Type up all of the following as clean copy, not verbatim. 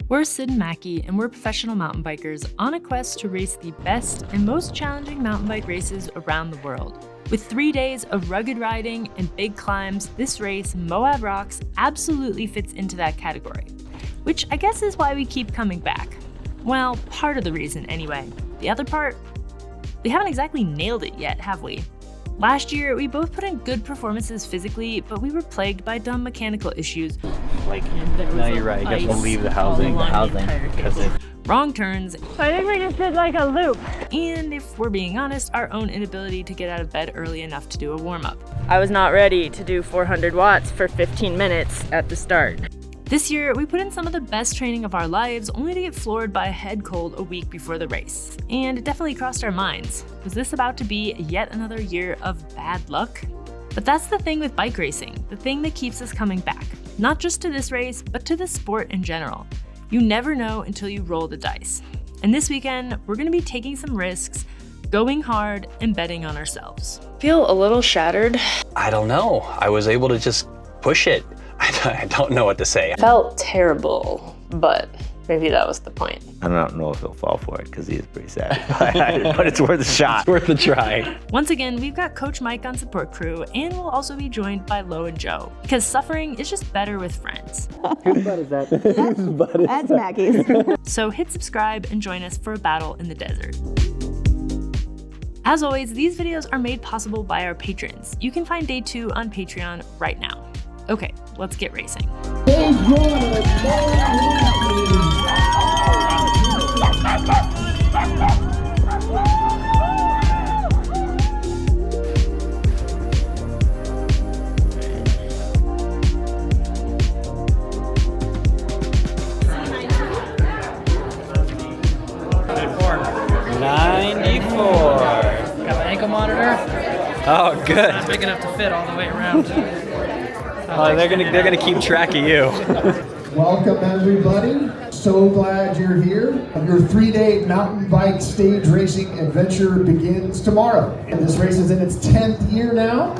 We're Sid and Mackie, and we're professional mountain bikers on a quest to race the best and most challenging mountain bike races around the world. With 3 days of rugged riding and big climbs, this race, Moab Rocks, absolutely fits into that category. Which I guess is why we keep coming back. Well, part of the reason anyway. The other part? We haven't exactly nailed it yet, have we? Last year, we both put in good performances physically, but we were plagued by dumb mechanical issues. No, you're right. I guess we'll leave the housing. Wrong turns. I think we just did like a loop. And if we're being honest, our own inability to get out of bed early enough to do a warm-up. I was not ready to do 400 watts for 15 minutes at the start. This year, we put in some of the best training of our lives only to get floored by a head cold a week before the race. And it definitely crossed our minds. Was this about to be yet another year of bad luck? But that's the thing with bike racing, the thing that keeps us coming back. Not just to this race, but to the sport in general. You never know until you roll the dice. And this weekend, we're gonna be taking some risks, going hard, and betting on ourselves. Feel a little shattered. I don't know. I was able to just push it. I don't know what to say. Felt terrible, but maybe that was the point. I don't know if he'll fall for it because he is pretty sad, but it's worth a shot. It's worth a try. Once again, we've got Coach Mike on support crew, and we'll also be joined by Lo and Joe, because suffering is just better with friends. Whose butt is that? That's Maggie's. So hit subscribe and join us for a battle in the desert. As always, these videos are made possible by our patrons. You can find day 2 on Patreon right now. Okay, let's get racing. Got my ankle monitor. Oh, good. Not big enough to fit all the way around. They're gonna keep track of you. Welcome everybody. So glad you're here. Your 3-day mountain bike stage racing adventure begins tomorrow. And this race is in its 10th year now,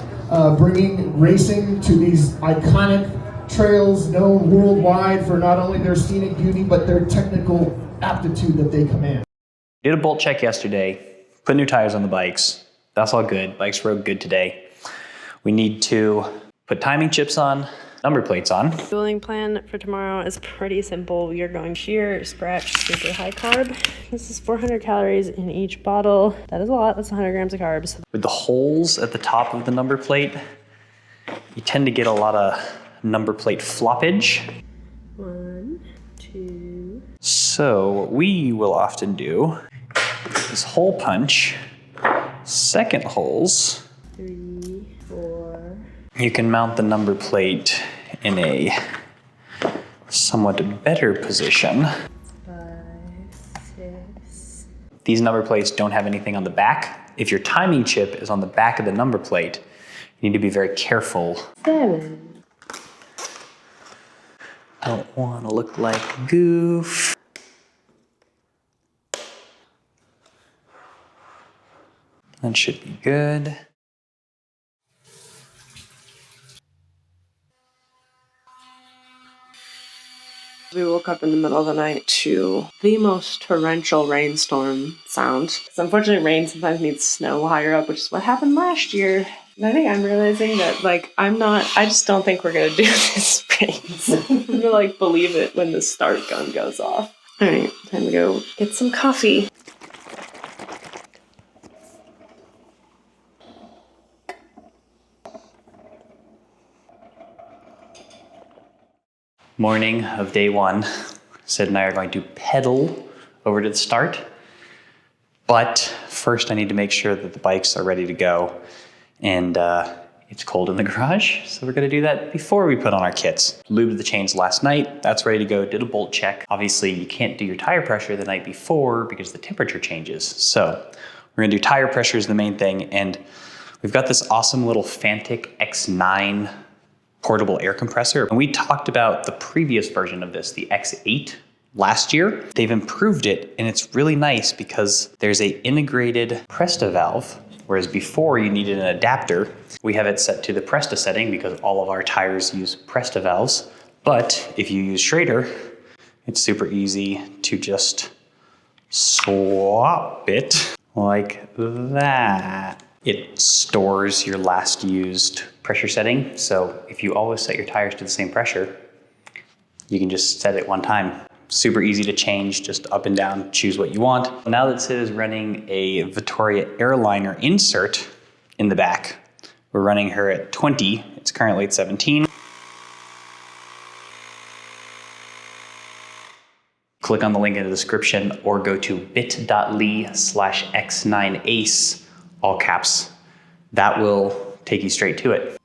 bringing racing to these iconic trails known worldwide for not only their scenic beauty, but their technical aptitude that they command. Did a bolt check yesterday, put new tires on the bikes. That's all good. Bikes rode good today. We need to put timing chips on, number plates on. Fueling plan for tomorrow is pretty simple. We are going sheer, scratch, super high carb. This is 400 calories in each bottle. That is a lot, that's 100 grams of carbs. With the holes at the top of the number plate, you tend to get a lot of number plate floppage. 1, 2. So what we will often do is hole punch, second holes. 3, 4. You can mount the number plate in a somewhat better position. 5, 6. These number plates don't have anything on the back. If your timing chip is on the back of the number plate, you need to be very careful. 7. Don't want to look like a goof. That should be good. We woke up in the middle of the night to the most torrential rainstorm sound. Because unfortunately rain sometimes means snow higher up, which is what happened last year. And I think I'm realizing that, I just don't think we're gonna do this race. I'm gonna, believe it when the start gun goes off. All right, time to go get some coffee. Morning of day 1, Sid and I are going to pedal over to the start. But first I need to make sure that the bikes are ready to go. And it's cold in the garage, so we're gonna do that before we put on our kits. Lubed the chains last night, that's ready to go, did a bolt check. Obviously you can't do your tire pressure the night before because the temperature changes. So we're gonna do tire pressure is the main thing, and we've got this awesome little Fantic X9 portable air compressor. And we talked about the previous version of this, the X8 last year. They've improved it, and it's really nice because there's a integrated Presta valve, whereas before you needed an adapter. We have it set to the Presta setting because all of our tires use Presta valves. But if you use Schrader, It's super easy to just swap it like that. It stores your last used pressure setting. So if you always set your tires to the same pressure, you can just set it one time. Super easy to change, just up and down, choose what you want. Now that Sid is running a Vittoria Airliner insert in the back, we're running her at 20. It's currently at 17. Click on the link in the description or go to bit.ly/x9ace, all caps. That will take you straight to it.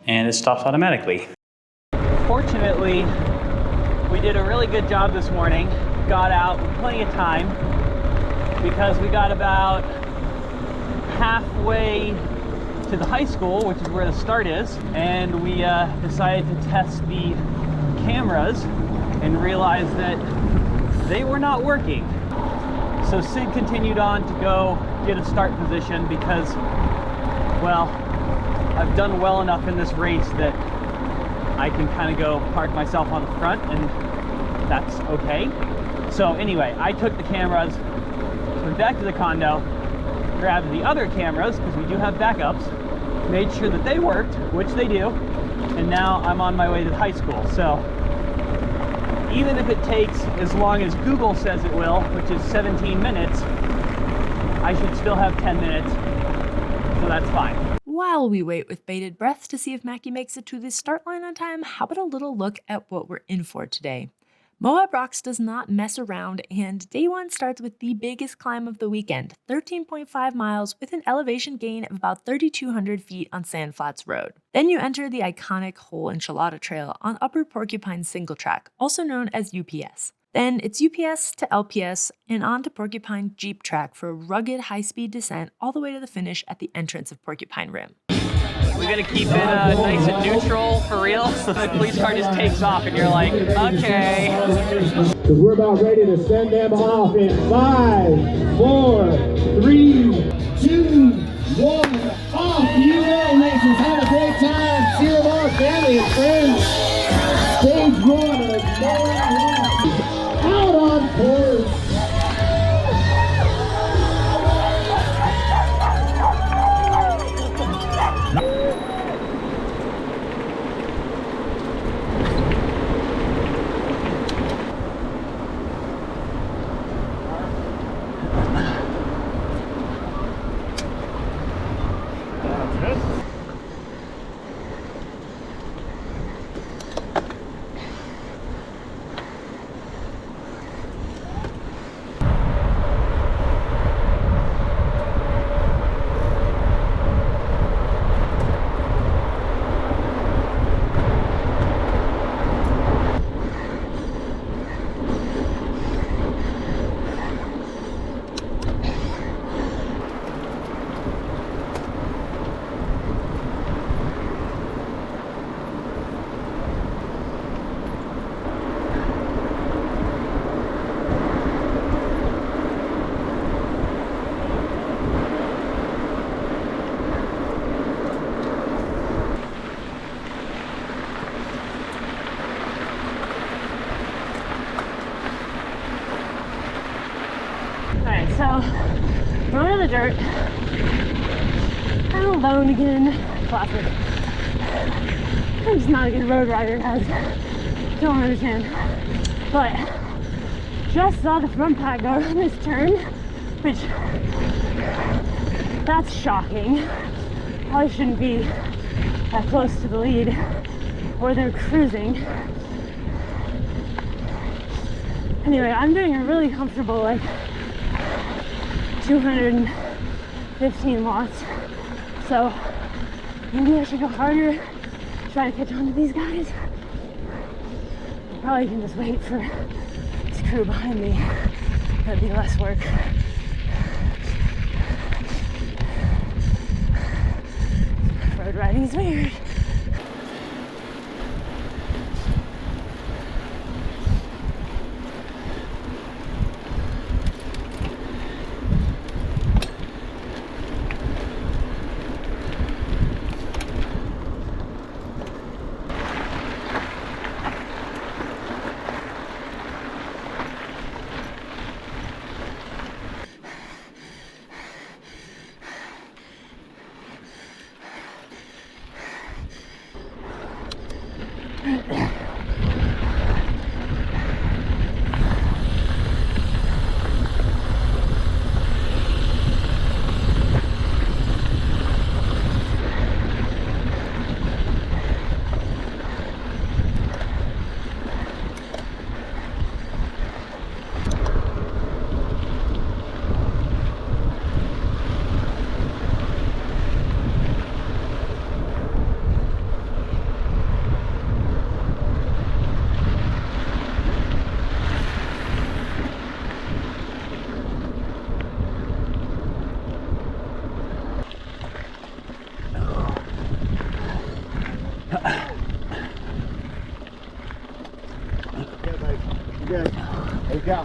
And it stops automatically. Fortunately, we did a really good job this morning. Got out with plenty of time because we got about halfway to the high school, which is where the start is, and we decided to test the cameras and realized that they were not working. So Sid continued on to go get a start position because, well, I've done well enough in this race that I can kind of go park myself on the front, and that's okay. So anyway, I took the cameras, went back to the condo, grabbed the other cameras, because we do have backups, made sure that they worked, which they do, and now I'm on my way to the high school. So even if it takes as long as Google says it will, which is 17 minutes, I should still have 10 minutes, so that's fine. While we wait with bated breath to see if Mackie makes it to the start line on time, how about a little look at what we're in for today? Moab Rocks does not mess around, and day one starts with the biggest climb of the weekend, 13.5 miles with an elevation gain of about 3,200 feet on Sandflats Road. Then you enter the iconic Whole Enchilada Trail on Upper Porcupine Single Track, also known as UPS. Then it's UPS to LPS and on to Porcupine Jeep Track for a rugged high-speed descent all the way to the finish at the entrance of Porcupine Rim. We gotta keep it nice and neutral for real. The police car just takes off and you're like, okay. Because we're about ready to send them off in 5, 4, 3, 2, 1, off you go, racers. Have a great time. See them all, family and friends. Stage 1 of Moab Rocks out on course. So, we're on the dirt. I'm alone again. Classic. I'm just not a good road rider, guys. Don't understand. But, just saw the front pack go on this turn, which, that's shocking. Probably shouldn't be that close to the lead, or they're cruising. Anyway, I'm doing a really comfortable, like, 215 watts, so maybe I should go harder, try to catch on to these guys. I probably can just wait for this crew behind me. That'd be less work. Road riding is weird. Go.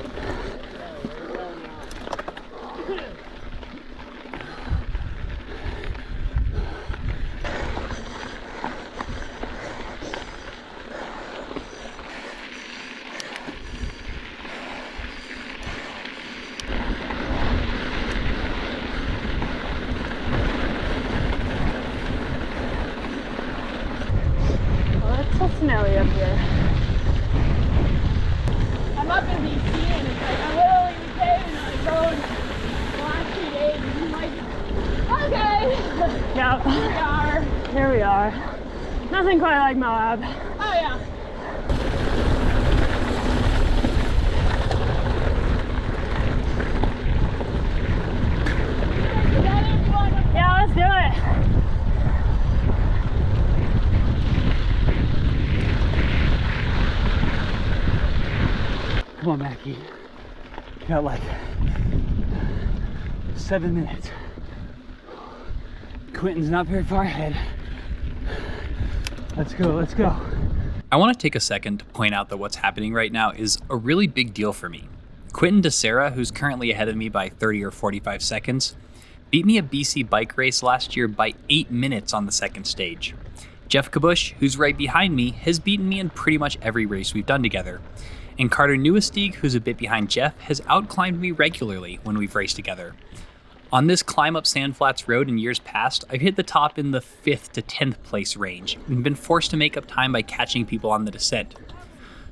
Snowy up here. I'm up in DC and it's like I'm literally in the cave and on the road the last 2 days and I'm like, okay. Yep. Here we are. Nothing quite like Moab. Oh yeah. Yeah, let's do it. Come on, Mackie. You got like 7 minutes. Quentin's not very far ahead. Let's go, let's go. I want to take a second to point out that what's happening right now is a really big deal for me. Quentin DeSera, who's currently ahead of me by 30 or 45 seconds, beat me a BC bike race last year by 8 minutes on the second stage. Jeff Kabush, who's right behind me, has beaten me in pretty much every race we've done together. And Carter Newestig, who's a bit behind Jeff, has outclimbed me regularly when we've raced together. On this climb up Sandflats Road in years past, I've hit the top in the 5th to 10th place range and been forced to make up time by catching people on the descent.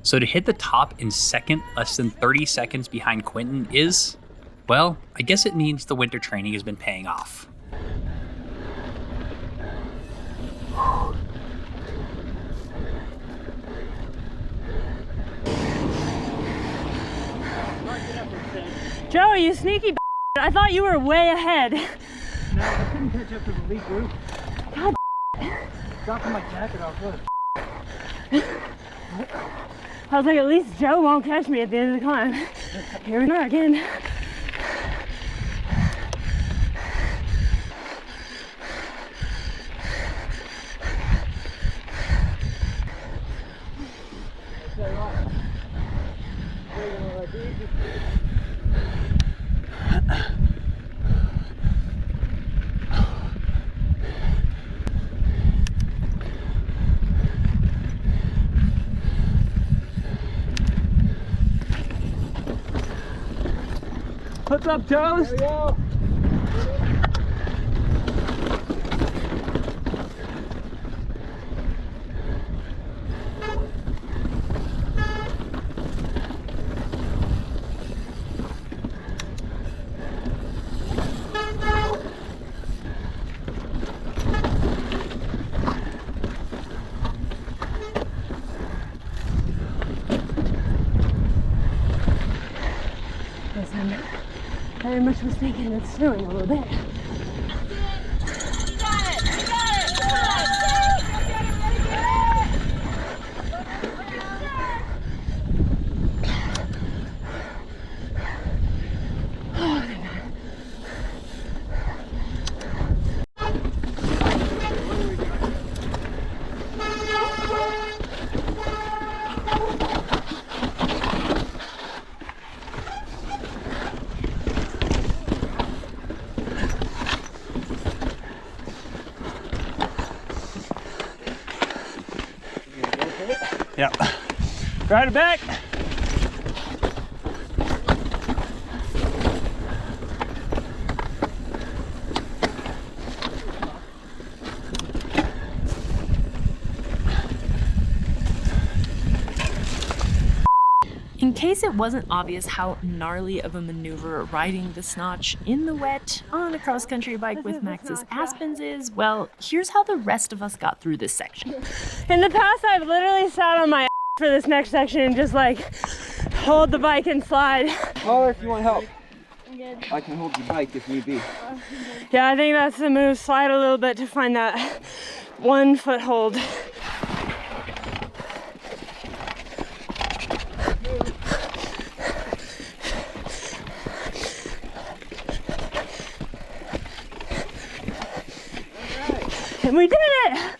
So to hit the top in second, less than 30 seconds behind Quentin is, well, I guess it means the winter training has been paying off. Joe, you sneaky b****. I thought you were way ahead. No, I couldn't catch up to the lead group. God, Dropping my jacket off. Look. I was like, at least Joe won't catch me at the end of the climb. Here we are again. What's up, Toast? There we go. Very much mistaken, it's snowing a little bit. Yep. Ride it back. In case it wasn't obvious how gnarly of a maneuver riding this notch in the wet on a cross-country bike with Max's Aspens is, well, here's how the rest of us got through this section. In the past, I've literally sat on my ass for this next section and just like hold the bike and slide. Holler if you want help. I can hold your bike if need be. Yeah, I think that's the move. Slide a little bit to find that 1 foothold. And we did it!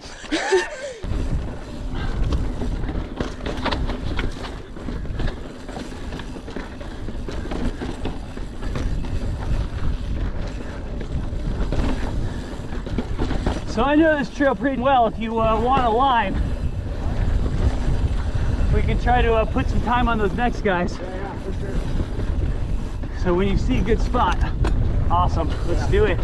So I know this trail pretty well. If you want a line, we can try to put some time on those next guys. Yeah, for sure. So when you see a good spot, awesome, let's do it.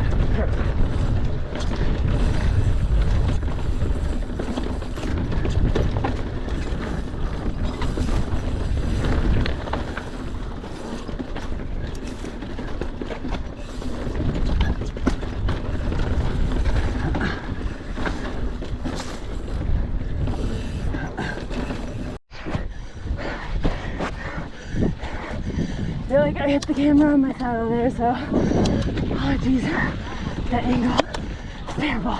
I feel like I hit the camera on my saddle there, so apologies. That angle is terrible.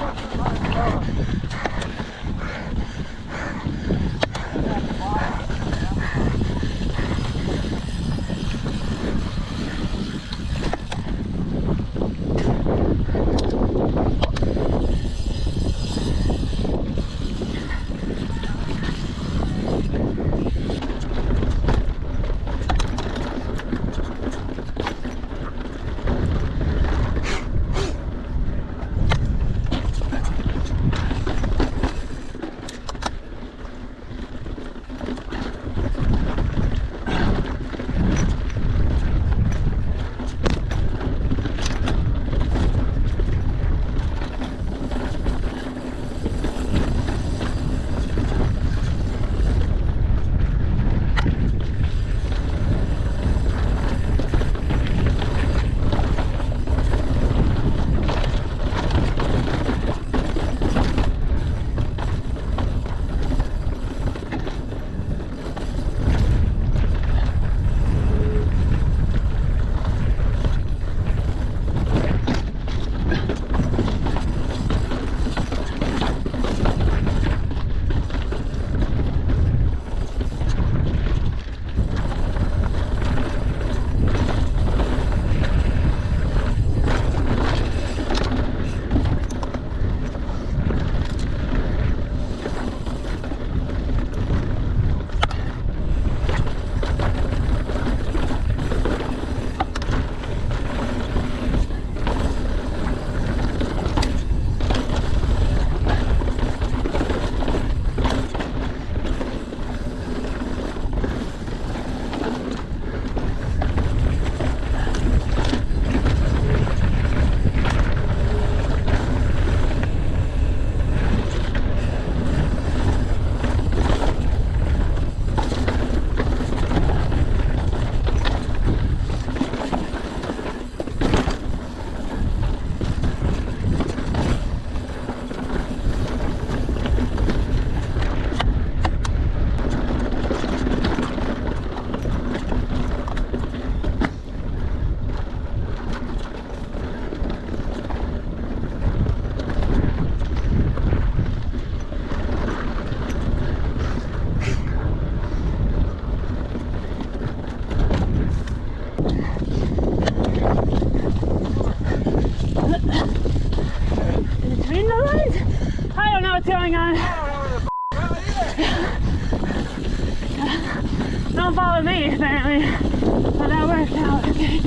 Between the lines? I don't know what's going on. Don't follow me, apparently. But that worked out, okay.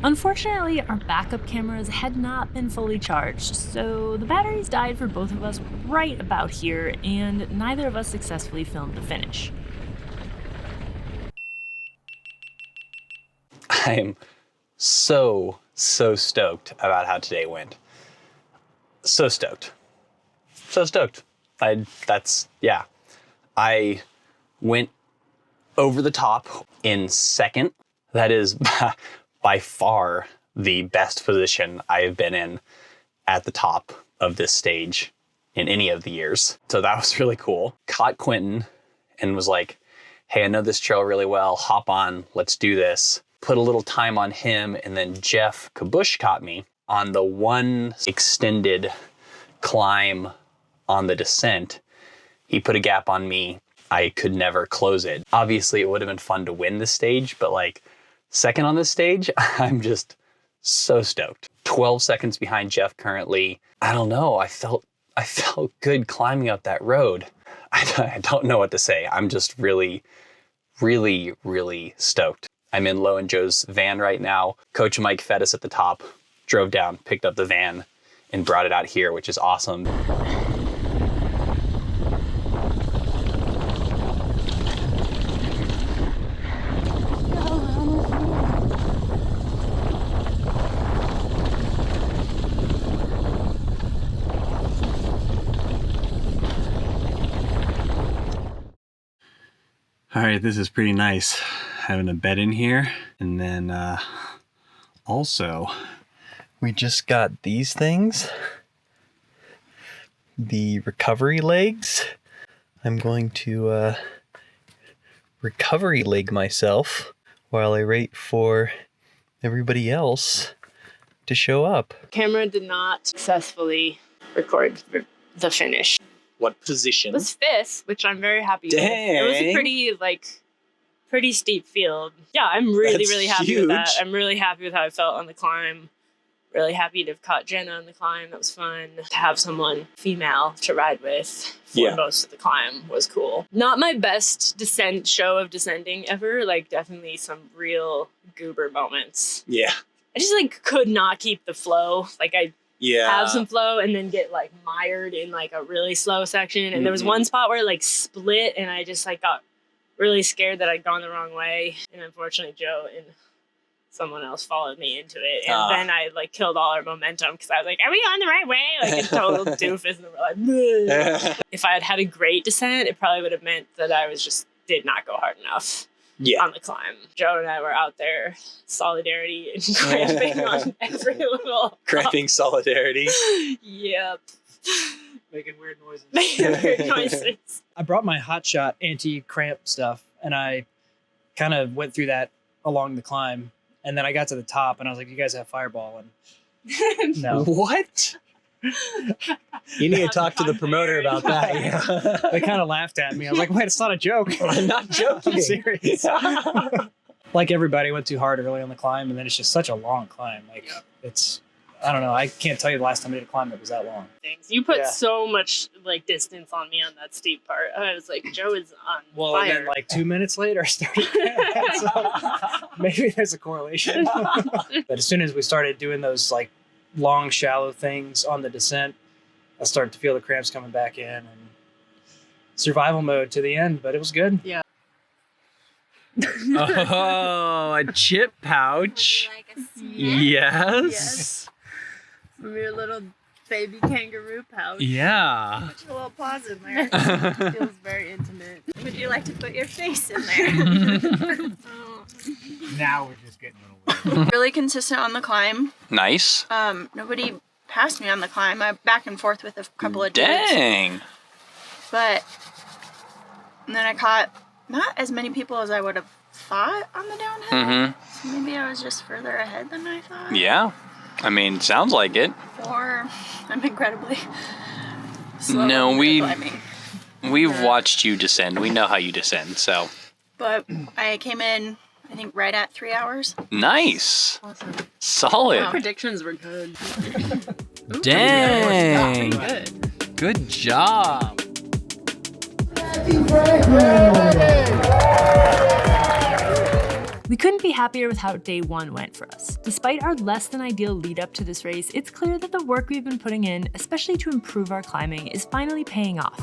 Unfortunately, our backup cameras had not been fully charged, so the batteries died for both of us right about here, and neither of us successfully filmed the finish. I'm so stoked about how today went. So stoked. I went over the top in second. That is by far the best position I have been in at the top of this stage in any of the years. So that was really cool. Caught Quentin and was like, hey, I know this trail really well. Hop on, let's do this. Put a little time on him, and then Jeff Kabush caught me on the one extended climb on the descent. He put a gap on me. I could never close it. Obviously, it would have been fun to win this stage, but like second on this stage, I'm just so stoked. 12 seconds behind Jeff currently. I don't know. I felt good climbing up that road. I don't know what to say. I'm just really stoked. I'm in Lo and Joe's van right now. Coach Mike fed us at the top, drove down, picked up the van, and brought it out here, which is awesome. All right, this is pretty nice. Having a bed in here. And then also, we just got these things. The recovery legs. I'm going to recovery leg myself while I wait for everybody else to show up. Camera did not successfully record the finish. What position? It was fifth, which I'm very happy with. It was a pretty steep field. Yeah, I'm really happy with that. I'm really happy with how I felt on the climb. Really happy to have caught Jenna on the climb. That was fun. To have someone female to ride with for most of the climb was cool. Not my best show of descending ever. Like definitely some real goober moments. Yeah. I just could not keep the flow. I have some flow and then get mired in a really slow section. And there was one spot where it split and I just got really scared that I'd gone the wrong way. And unfortunately Joe and someone else followed me into it. And then I killed all our momentum because I was like, are we on the right way? A total doofus. And we're like, if I had had a great descent, it probably would have meant that I did not go hard enough. On the climb. Joe and I were out there, solidarity and cramping on every little... Cramping solidarity? Yep. Making weird noises. I brought my hotshot anti-cramp stuff, and I kind of went through that along the climb, and then I got to the top, and I was like, you guys have Fireball, and no. What? You need to talk to the promoter about that. Yeah. They kind of laughed at me. I was like, wait, it's not a joke. I'm not joking. I'm serious. Like everybody went too hard early on the climb, and then it's just such a long climb. It's, I don't know. I can't tell you the last time I did a climb that was that long. You put so much distance on me on that steep part. I was like, Joe is on fire. And then 2 minutes later, I started. So maybe there's a correlation. But as soon as we started doing those long, shallow things on the descent, I started to feel the cramps coming back in, and survival mode to the end, but it was good. Yeah. Oh, a chip pouch. Yes. From your little baby kangaroo pouch. Yeah. Put your little paws in there. It feels very intimate. Would you like to put your face in there? Now we're just getting a little weird. Really consistent on the climb. Nice. Nobody passed me on the climb. I'm back and forth with a couple of dudes. Dang. But and then I caught not as many people as I would have thought on the downhill. So maybe I was just further ahead than I thought. Yeah. I mean, sounds like it. Or I'm incredibly slow. No, we've watched you descend. We know how you descend, so. But I came in, I think, right at 3 hours. Nice. Awesome. Solid. Wow. Predictions were good. Dang. Good. Good job. We couldn't be happier with how day 1 went for us. Despite our less than ideal lead up to this race, it's clear that the work we've been putting in, especially to improve our climbing, is finally paying off.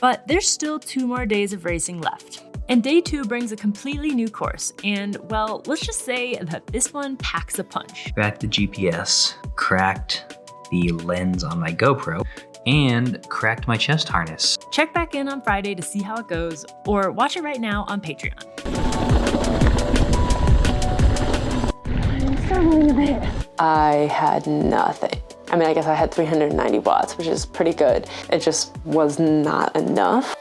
But there's still 2 more days of racing left. And day 2 brings a completely new course, and well, let's just say that this one packs a punch. Cracked the GPS, cracked the lens on my GoPro, and cracked my chest harness. Check back in on Friday to see how it goes, or watch it right now on Patreon. I'm struggling a bit. I had nothing. I mean, I guess I had 390 watts, which is pretty good. It just was not enough.